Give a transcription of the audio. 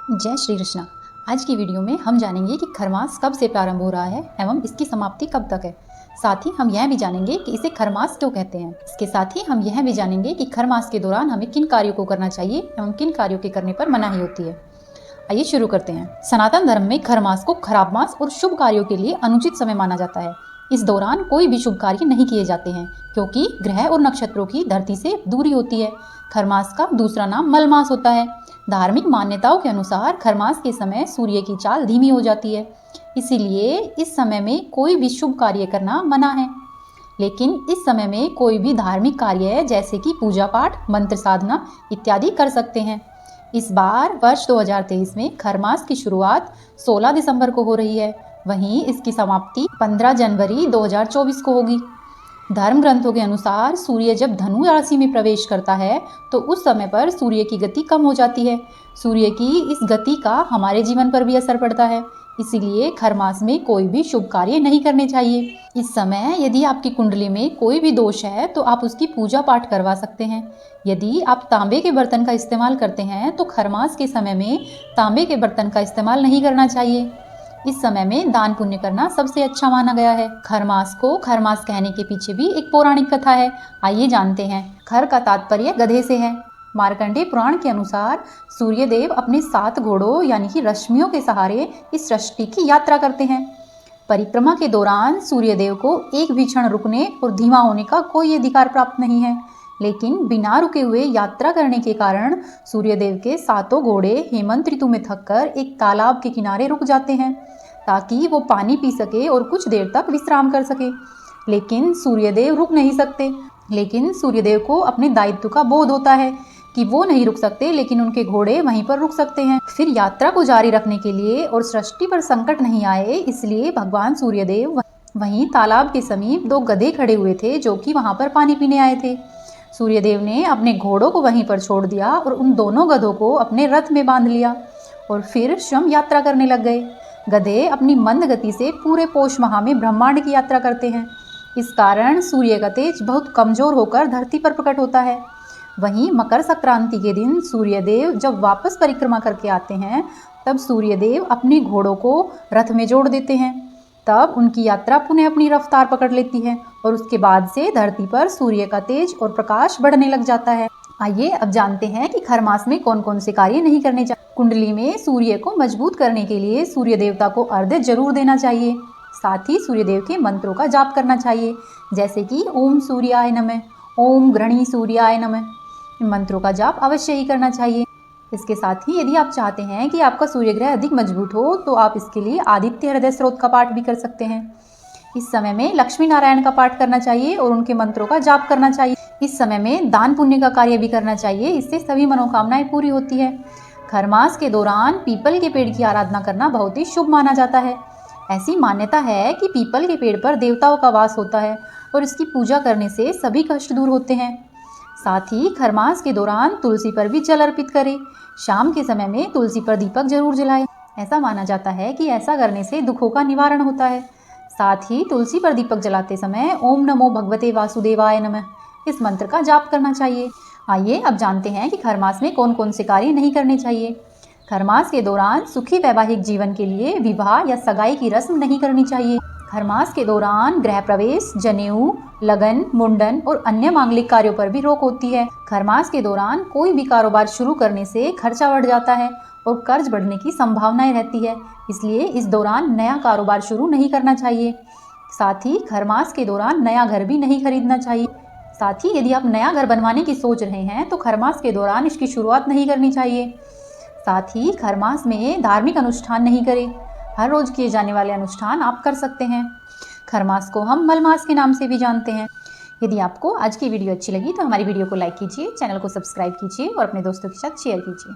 जय श्री कृष्णा। आज की वीडियो में हम जानेंगे कि खरमास कब से प्रारंभ हो रहा है एवं इसकी समाप्ति कब तक है। साथ ही हम यह भी जानेंगे कि इसे खरमास क्यों कहते हैं। इसके साथ ही हम यह भी जानेंगे कि खरमास के दौरान हमें किन कार्यों को करना चाहिए एवं किन कार्यों के करने पर मनाही होती है। आइए शुरू करते हैं। सनातन धर्म में खरमास को खराब मास और शुभ कार्यों के लिए अनुचित समय माना जाता है। इस दौरान कोई भी शुभ कार्य नहीं किए जाते हैं क्योंकि ग्रह और नक्षत्रों की धरती से दूरी होती है। खरमास का दूसरा नाम मलमास होता है। धार्मिक मान्यताओं के अनुसार खरमास के समय सूर्य की चाल धीमी हो जाती है, इसीलिए इस समय में कोई भी शुभ कार्य करना मना है। लेकिन इस समय में कोई भी धार्मिक कार्य जैसे कि पूजा पाठ, मंत्र साधना इत्यादि कर सकते हैं। इस बार वर्ष 2023 में खरमास की शुरुआत 16 दिसंबर को हो रही है, वहीं इसकी समाप्ति 15 जनवरी 2024 को होगी। धर्म ग्रंथों के अनुसार सूर्य जब धनु राशि में प्रवेश करता है तो उस समय पर सूर्य की गति कम हो जाती है। सूर्य की इस गति का हमारे जीवन पर भी असर पड़ता है, इसीलिए खरमास में कोई भी शुभ कार्य नहीं करने चाहिए। इस समय यदि आपकी कुंडली में कोई भी दोष है तो आप उसकी पूजा पाठ करवा सकते हैं। यदि आप तांबे के बर्तन का इस्तेमाल करते हैं तो खरमास के समय में तांबे के बर्तन का इस्तेमाल नहीं करना चाहिए। इस समय में दान पुण्य करना सबसे अच्छा माना गया है। खरमास को खरमास कहने के पीछे भी एक पौराणिक कथा है, आइए जानते हैं। खर का तात्पर्य गधे से है। मार्कंडेय पुराण के अनुसार सूर्यदेव अपने 7 घोड़ों यानी कि रश्मियों के सहारे इस सृष्टि की यात्रा करते हैं। परिक्रमा के दौरान सूर्यदेव को एक भी क्षण रुकने और धीमा होने का कोई अधिकार प्राप्त नहीं है, लेकिन बिना रुके हुए यात्रा करने के कारण सूर्यदेव के 7 घोड़े हेमंत ऋतु में थककर एक तालाब के किनारे रुक जाते हैं ताकि वो पानी पी सके और कुछ देर तक विश्राम कर सके। लेकिन सूर्यदेव रुक नहीं सकते। लेकिन सूर्यदेव को अपने दायित्व का बोध होता है कि वो नहीं रुक सकते, लेकिन उनके घोड़े वहीं पर रुक सकते हैं। फिर यात्रा को जारी रखने के लिए और सृष्टि पर संकट नहीं आए, इसलिए भगवान सूर्यदेव वहीं तालाब के समीप 2 गधे खड़े हुए थे जो कि वहां पर पानी पीने आए थे। सूर्यदेव ने अपने घोड़ों को वहीं पर छोड़ दिया और उन दोनों गधों को अपने रथ में बांध लिया और फिर स्वयं यात्रा करने लग गए। गधे अपनी मंद गति से पूरे पौष माह में ब्रह्मांड की यात्रा करते हैं। इस कारण सूर्य का तेज बहुत कमजोर होकर धरती पर प्रकट होता है। वहीं मकर संक्रांति के दिन सूर्यदेव जब वापस परिक्रमा करके आते हैं तब सूर्यदेव अपने घोड़ों को रथ में जोड़ देते हैं। तब उनकी यात्रा पुनः अपनी रफ्तार पकड़ लेती है और उसके बाद से धरती पर सूर्य का तेज और प्रकाश बढ़ने लग जाता है। आइए अब जानते हैं कि खरमास में कौन कौन से कार्य नहीं करने चाहिए। कुंडली में सूर्य को मजबूत करने के लिए सूर्य देवता को अर्घ्य जरूर देना चाहिए। साथ ही सूर्यदेव के मंत्रों का जाप करना चाहिए, जैसे कि ओम सूर्याय नमः, ओम गृणी सूर्याय नमः। इन मंत्रों का जाप अवश्य ही करना चाहिए। इसके साथ ही यदि आप चाहते हैं कि आपका सूर्य ग्रह अधिक मजबूत हो तो आप इसके लिए आदित्य हृदय स्रोत का पाठ भी कर सकते हैं। इस समय में लक्ष्मी नारायण का पाठ करना चाहिए और उनके मंत्रों का जाप करना चाहिए। इस समय में दान पुण्य का कार्य भी करना चाहिए, इससे सभी मनोकामनाएं पूरी होती है। खरमास के दौरान पीपल के पेड़ की आराधना करना बहुत ही शुभ माना जाता है। ऐसी मान्यता है कि पीपल के पेड़ पर देवताओं का वास होता है और इसकी पूजा करने से सभी कष्ट दूर होते हैं। साथ ही खरमास के दौरान तुलसी पर भी जल अर्पित करें। शाम के समय में तुलसी पर दीपक जरूर जलाएं। ऐसा माना जाता है कि ऐसा करने से दुखों का निवारण होता है। साथ ही तुलसी पर दीपक जलाते समय ओम नमो भगवते वासुदेवाय नमः इस मंत्र का जाप करना चाहिए। आइए अब जानते हैं कि खरमास में कौन कौन से कार्य नहीं करने चाहिए। खरमास के दौरान सुखी वैवाहिक जीवन के लिए विवाह या सगाई की रस्म नहीं करनी चाहिए। खरमास के दौरान गृह प्रवेश, जनेऊ, लगन, मुंडन और अन्य मांगलिक कार्यों पर भी रोक होती है। खरमास के दौरान कोई भी कारोबार शुरू करने से खर्चा बढ़ जाता है और कर्ज बढ़ने की संभावनाएं रहती है, इसलिए इस दौरान नया कारोबार शुरू नहीं करना चाहिए। साथ ही खरमास के दौरान नया घर भी नहीं खरीदना चाहिए। साथ ही यदि आप नया घर बनवाने की सोच रहे हैं तो खरमास के दौरान इसकी शुरुआत नहीं करनी चाहिए। साथ ही खरमास में धार्मिक अनुष्ठान नहीं करें। हर रोज किए जाने वाले अनुष्ठान आप कर सकते हैं। खरमास को हम मलमास के नाम से भी जानते हैं। यदि आपको आज की वीडियो अच्छी लगी तो हमारी वीडियो को लाइक कीजिए, चैनल को सब्सक्राइब कीजिए और अपने दोस्तों के साथ शेयर कीजिए।